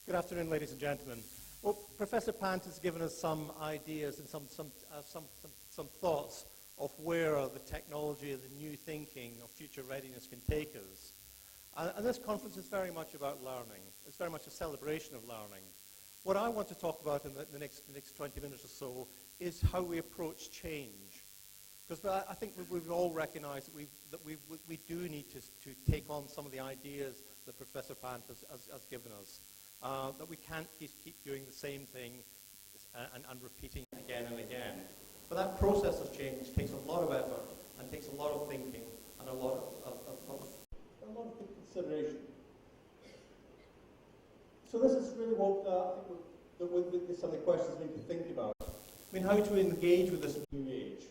Good afternoon, ladies and gentlemen. Well, Professor Pant has given us some ideas and some thoughts of where the technology and the new thinking of future readiness can take us. And this conference is very much about learning. It's very much a celebration of learning. What I want to talk about in the next 20 minutes or so is how we approach change. Because I think we've all recognized that we do need to take on some of the ideas that Professor Pant has given us. That we can't keep doing the same thing and repeating it again and again. But that process of change takes a lot of effort and takes a lot of thinking and a lot of consideration. So this is really what I think some of the questions we need to think about. I mean, how to engage with this new age.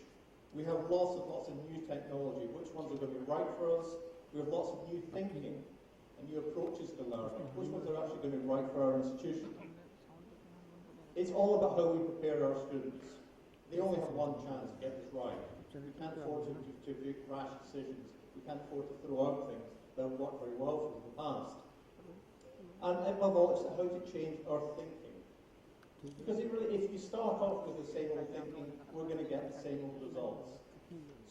We have lots of new technology. Which ones are going to be right for us? We have lots of new thinking and new approaches to learning. Which ones are actually going to be right for our institution? It's all about how we prepare our students. They only have one chance to get this right. We can't afford to make rash decisions. We can't afford to throw out things that have worked very well for us in the past. And above all, it's how to change our thinking. Because if you start off with the same old thinking, we're going to get the same old results.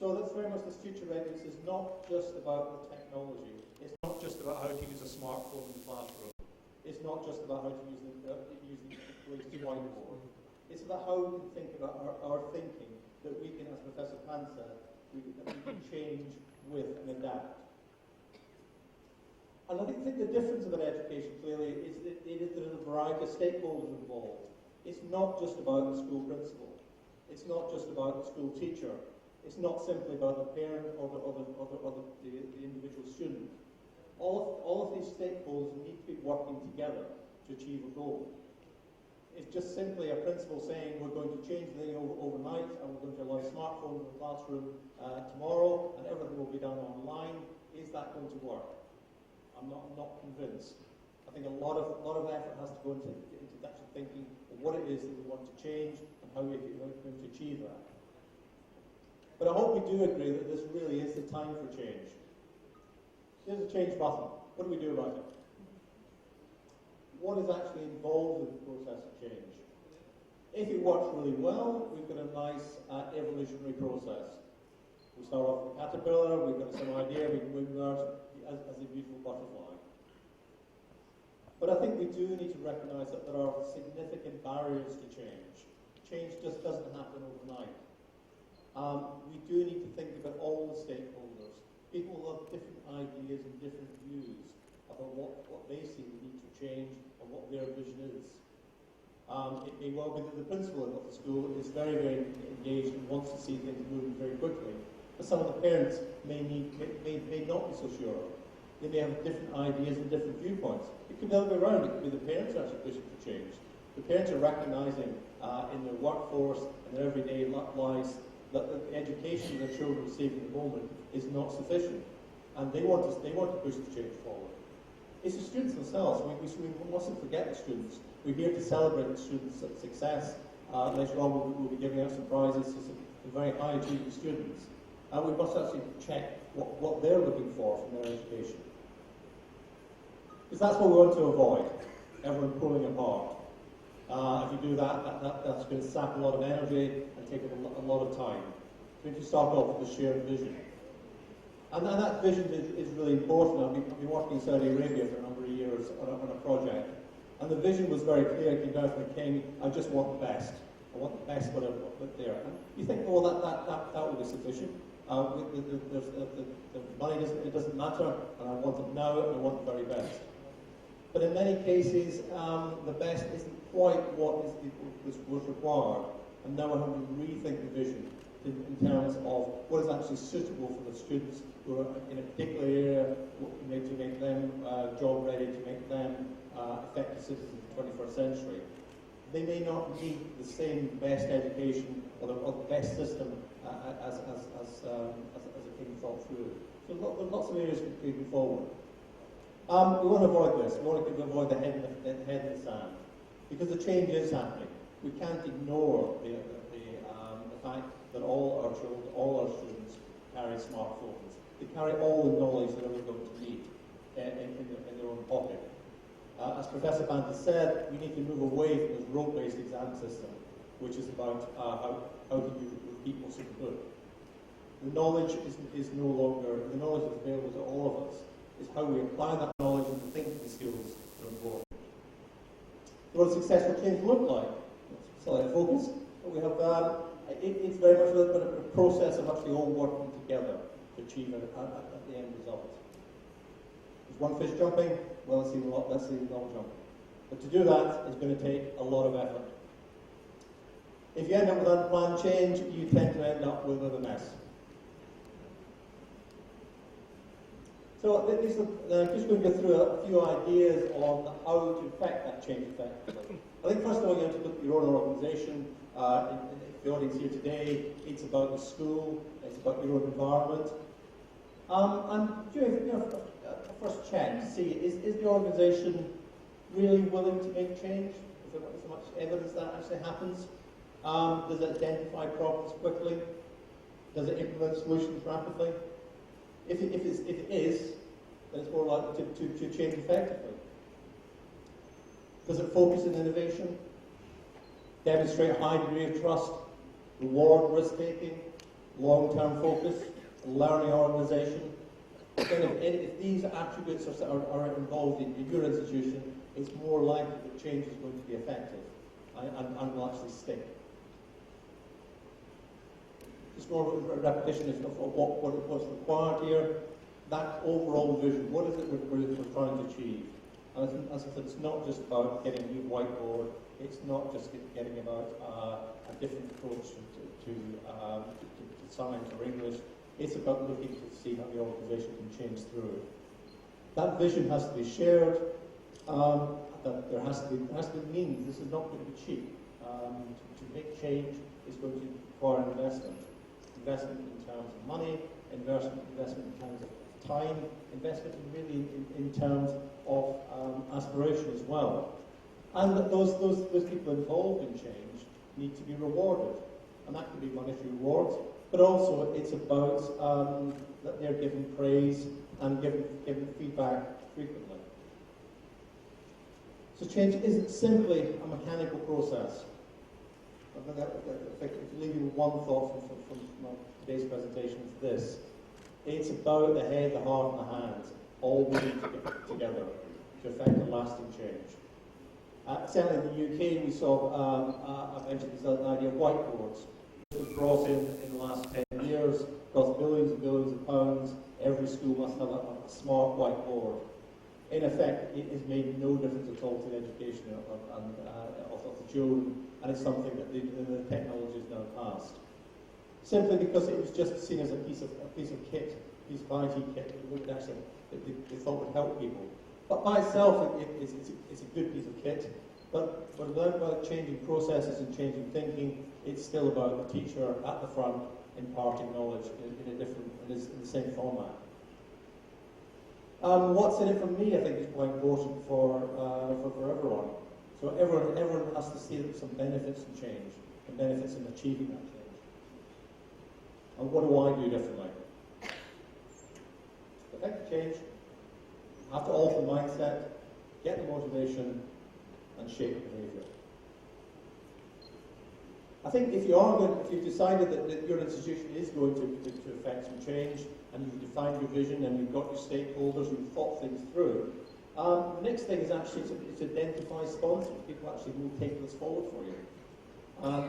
So that's very much this future readiness is not just about the technology. It's not just about how to use a smartphone in the classroom. It's not just about how to use the latest whiteboard. It's about how we can think about our thinking, that we can, as Professor Pan said, we can change with and adapt. And I think the difference about education clearly is that there's a variety of stakeholders involved. It's not just about the school principal. It's not just about the school teacher. It's not simply about the parent or the individual student. All of these stakeholders need to be working together to achieve a goal. It's just simply a principal saying we're going to change the thing overnight and we're going to allow smartphones in the classroom tomorrow and everything will be done online. Is that going to work? I'm not convinced. I think a lot of effort has to go into actually thinking of what it is that we want to change and how we're going to achieve that. But I hope we do agree that this really is the time for change. There's a change button. What do we do about it? What is actually involved in the process of change? If it works really well, we've got a nice evolutionary process. We start off with a caterpillar, we've got some idea, we can move out as a beautiful butterfly. But I think we do need to recognise that there are significant barriers to change. Change just doesn't happen overnight. We do need to think about all the stakeholders. People have different ideas and different views about what they see the need to change and what their vision is. It may well be that the principal of the school is very, very engaged and wants to see things moving very quickly. But some of the parents may not be so sure. They may have different ideas and different viewpoints. It could be the other way around. It could be the parents are actually pushing for change. The parents are recognising in their workforce and their everyday lives that the education their children receive at the moment is not sufficient, and they want to push the change forward. It's the students themselves. We mustn't forget the students. We're here to celebrate the students' success. Later on, we'll be giving out some prizes to some very high achieving students. We must actually check what they're looking for from their education, because that's what we want to avoid. Everyone pulling apart. If you do that's going to sap a lot of energy and take a lot of time. So we need to start off with a shared vision. And that vision is really important. I've been working in Saudi Arabia for a number of years on a project. And the vision was very clear. It came down from the king, I just want the best. I want the best whatever there. And you think, well, that will be sufficient. The money doesn't matter, and I want it now, and I want the very best. But in many cases, the best isn't quite what was required. And now we're having to rethink the vision in terms of what is actually suitable for the students who are in a particular area, to make them job ready, to make them effective citizens of the 21st century. They may not need the same best education or the best system as a king thought through. So there's lots of areas we can go forward. We want to avoid this. We want to avoid the head in the sand, because the change is happening. We can't ignore the fact that all our children, all our students carry smartphones. They carry all the knowledge that they're going to need in their own pocket. As Professor Bandy said, we need to move away from this rote-based exam system, which is about how do you repeat what's in the book. The knowledge is no longer, the knowledge that's available to all of us. It's how we apply that knowledge and the thinking skills that are important. So what does successful change look like? Select focus. We have it's very much a process of actually all working together to achieve at the end result. There's one fish jumping, well, let's see long jumping. But to do that is going to take a lot of effort. If you end up with unplanned change, you tend to end up with a mess. So I'm just going to go through a few ideas on how to affect that change effectively. I think first of all you have to look at your own organisation. The audience here today, it's about the school, it's about your own environment. And doing a first check to see, is the organisation really willing to make change? Is there so much evidence that actually happens? Does it identify problems quickly? Does it implement solutions rapidly? If it is, then it's more likely to change effectively. Does it focus on innovation? Demonstrate a high degree of trust? Reward risk-taking? Long-term focus? Learning organisation? If these attributes are involved in your institution, it's more likely that change is going to be effective and will actually stick. Just more of a repetition of what's required here. That overall vision, what is it we're trying to achieve? And as I said, it's not just about getting a new whiteboard, it's not just getting about a different approach to science or English, it's about looking to see how the organisation can change through it. That vision has to be shared, that there has to be means. This is not going to be cheap. To make change is going to require investment. Investment in terms of money, investment in terms of time, investment really in terms of aspiration as well. And that those people involved in change need to be rewarded. And that can be monetary rewards, but also it's about that they're given praise and given feedback frequently. So change isn't simply a mechanical process. If you leave you with one thought from today's presentation, it's this. It's about the head, the heart, and the hands, all working together to effect a lasting change. Certainly in the UK, we saw, I mentioned this idea of whiteboards. This was brought in the last 10 years, cost billions and billions of pounds. Every school must have a smart whiteboard. In effect, it has made no difference at all to the education of the children, and it's something that the technology is now past. Simply because it was just seen as a piece of kit, a piece of IT kit that would actually they thought would help people. But by itself, it's a good piece of kit. But without changing processes and changing thinking, it's still about the teacher at the front imparting knowledge in the same format. What's in it for me, I think, is quite important for everyone. So everyone has to see some benefits in change, and benefits in achieving that change. And what do I do differently? To affect the change, I have to alter the mindset, get the motivation, and shape the behaviour. I think if you've decided that your institution is going to affect some change, and you've defined your vision, and you've got your stakeholders, and you've thought things through, the next thing is actually to identify sponsors, people actually who will take this forward for you.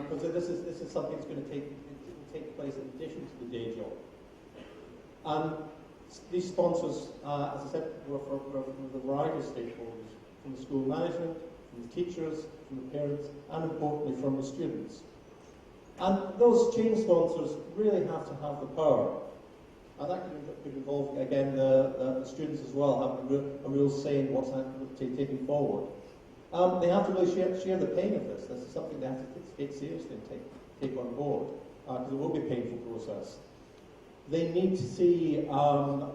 Because this is something that's going to take place in addition to the day job. And these sponsors, as I said, were from a variety of stakeholders, from the school management, from the teachers, from the parents, and importantly from the students. And those change sponsors really have to have the power. And that could involve, again, the students as well, having a real say in what's taken forward. They have to really share the pain of this. This is something they have to take seriously and take on board, because it will be a painful process. They need to see a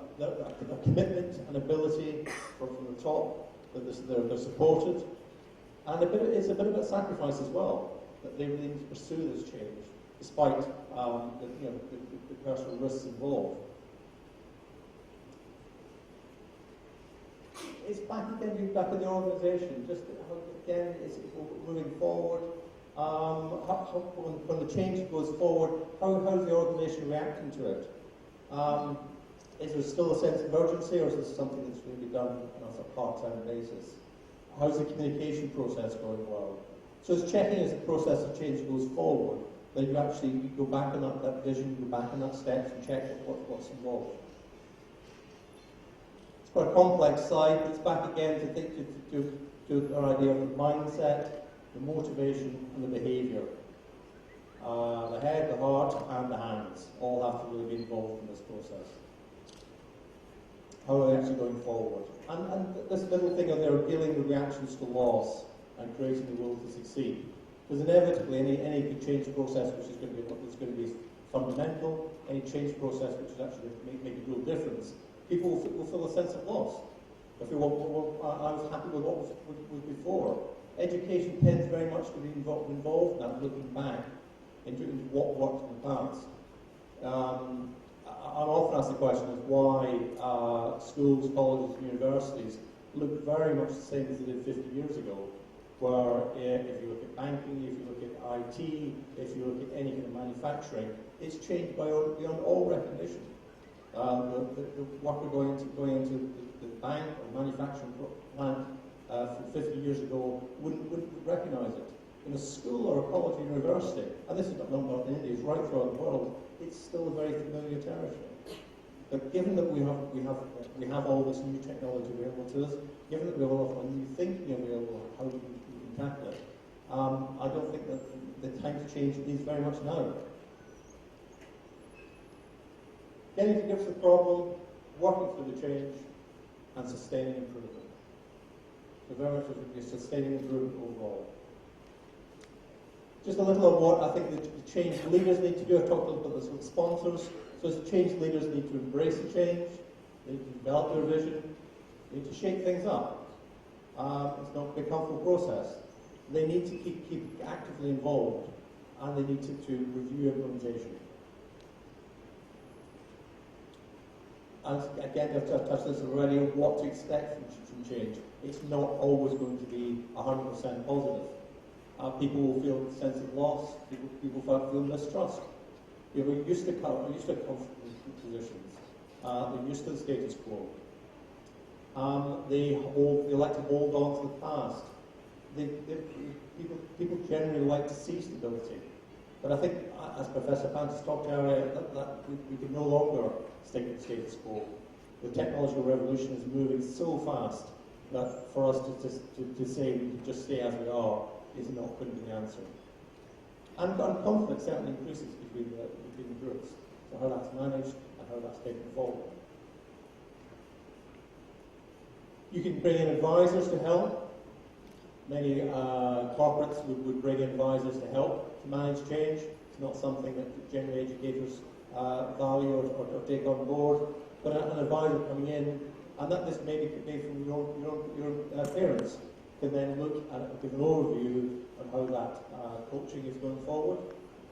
commitment and ability from the top, that they're supported, and it's a bit of a sacrifice as well, that they really need to pursue this change, despite the personal risks involved. It's back again, back in the organisation. Just how, again, it's moving forward. When the change goes forward, how is the organisation reacting to it? Is there still a sense of urgency, or is this something that's going to be done on a part-time basis? How's the communication process going well? So it's checking as the process of change goes forward, that you actually go back on that vision, go back on that steps and check what's involved. It's quite a complex slide, but it's back again to think to our idea of the mindset, the motivation and the behaviour. The head, the heart and the hands all have to really be involved in this process. How are they actually going forward? And this little thing of there, dealing with reactions to loss and creating the will to succeed. Because inevitably any change process which is going to be fundamental, any change process which is actually going to make a real difference, people will feel a sense of loss. If I was happy with what was before. Education tends very much to be involved in that, looking back into what worked in the past. I'm often asked the question of why schools, colleges and universities look very much the same as they did 50 years ago, where if you look at banking, if you look at IT, if you look at any kind of manufacturing, it's changed beyond all recognition. The worker going into the bank or manufacturing plant from 50 years ago wouldn't recognise it. In a school or a college or university, and this is not in India, it's right throughout the world, it's still a very familiar territory. But given that we have all this new technology available to us, given that we have a lot of new thinking available on how we can tackle it, I don't think that the time to change is very much now. Getting to grips with the problem, working through the change, and sustaining improvement. So very much a sustaining improvement overall. Just a little on what I think the change leaders need to do. I've talked a little bit about this with sponsors. So as the change leaders need to embrace the change, they need to develop their vision, they need to shake things up. It's not a big comfortable process. They need to keep actively involved, and they need to review implementation. And again, I've touched this already, what to expect from change. It's not always going to be 100% positive. People will feel a sense of loss, people feel mistrust. People are used to comfortable positions, they're used to the status quo. They like to hold on to the past. People generally like to see stability. But I think, as Professor Pantis talked earlier, that we can no longer stick with the status quo. The technological revolution is moving so fast that for us to say we can just stay as we are is not going to be the answer. And conflict certainly increases between the groups. So how that's managed and how that's taken forward. You can bring in advisors to help. Many corporates would bring in advisors to help to manage change. It's not something that generally educators value or take on board. But an advisor coming in, and that this may be from your parents, can then look at give an overview on how that coaching is going forward,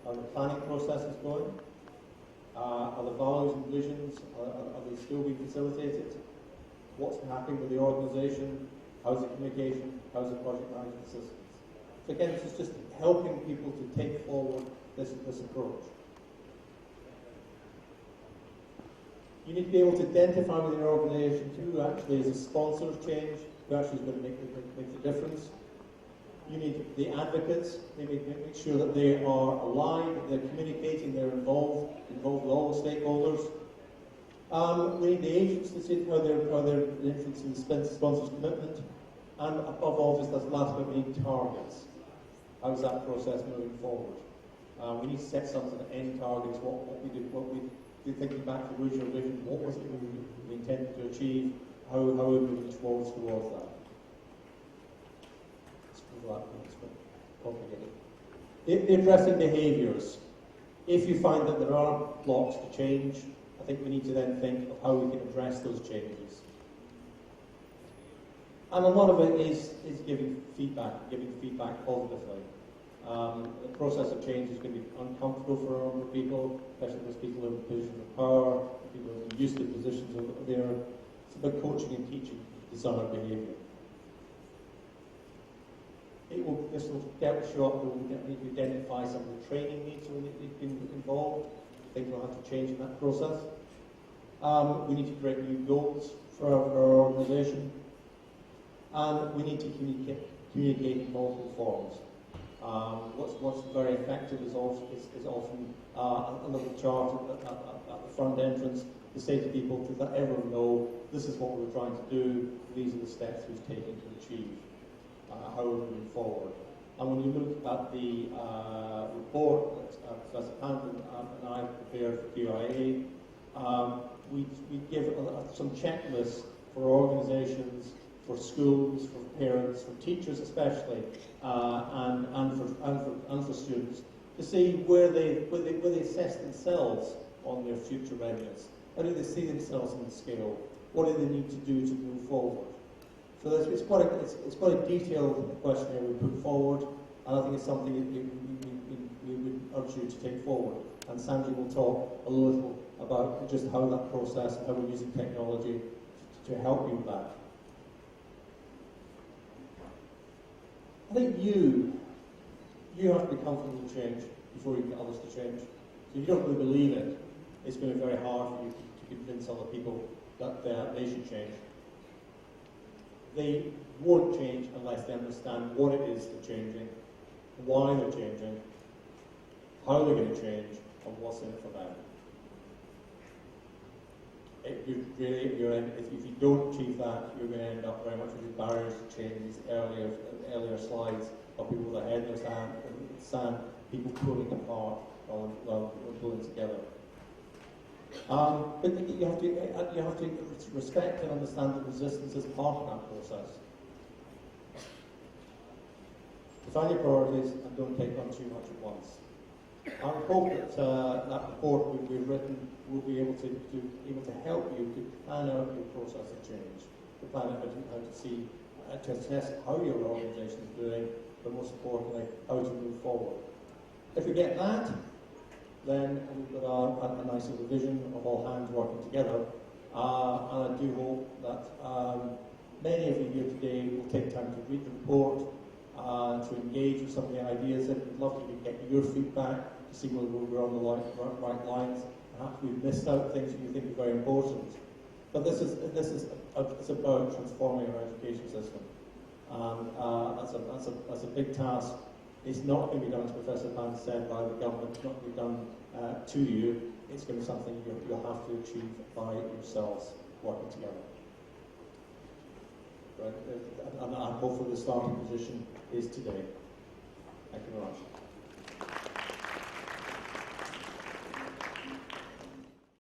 how the planning process is going, are the values and visions, are they still being facilitated, what's happening with the organisation, how's the communication, how's the project management systems. So again, this is just helping people to take forward this approach. You need to be able to identify within your organisation who actually is a sponsor of change, who actually is going to make the difference. You need the advocates. They need to make sure that they are aligned, that they're communicating, they're involved with all the stakeholders. We need the agents to see how they're influencing the sponsor's commitment. And above all, just as last but we need targets. How's that process moving forward? We need to set some sort of end targets, what we do, thinking back to the original vision, what was it we intended to achieve, how are we moving towards that. It's complicated. The addressing behaviours. If you find that there are blocks to change, I think we need to then think of how we can address those changes. And a lot of it is giving feedback positively. The process of change is going to be uncomfortable for a number of people, especially those people in positions of power, people who are used to positions of their. It's about coaching and teaching desired behaviour. This will show up, we'll need to identify some of the training needs that need to be involved, things will have to change in that process. We need to create new goals for our organisation, and we need to communicate in multiple forms. What's very effective is often a little chart at the front entrance to say to people, to let everyone know this is what we're trying to do, these are the steps we've taken to achieve, how we're moving forward. And when you look at the report that Professor Panton and I prepared for QIA, we give some checklists for organisations, for schools, for parents, for teachers especially, and for students, to see where they assess themselves on their future readiness. How do they see themselves on the scale? What do they need to do to move forward? So it's quite a detailed questionnaire we put forward, and I think it's something that we would urge you to take forward. And Sanjay will talk a little about just how that process and how we're using technology to help you with that. I think you have to be comfortable with change before you get others to change. So if you don't really believe it, it's going to be very hard for you to convince other people that they should change. They won't change unless they understand what it is they're changing, why they're changing, how they're going to change, and what's in it for them. If you don't achieve that, you're going to end up very much with these barriers to change, these earlier slides of people with their head in the sand, people pulling apart or pulling together. But you have to respect and understand that resistance is part of that process. Define your priorities and don't take on too much at once. I hope that that report we've written will be able to help you to plan out your process of change, to plan out how to see, to assess how your organisation is doing, but most importantly, how to move forward. If we get that, then we've got a nice little vision of all hands working together. And I do hope that many of you here today will take time to read the report, to engage with some of the ideas. We'd love to get your feedback to see whether we're on the right lines. Perhaps we've missed out things that you think are very important. But it's about transforming our education system. And that's a big task. It's not going to be done, as Professor Pan said, by the government. It's not going to be done to you. It's going to be something you'll have to achieve by yourselves, working together. Right? And hopefully the starting position is today. Thank you very much.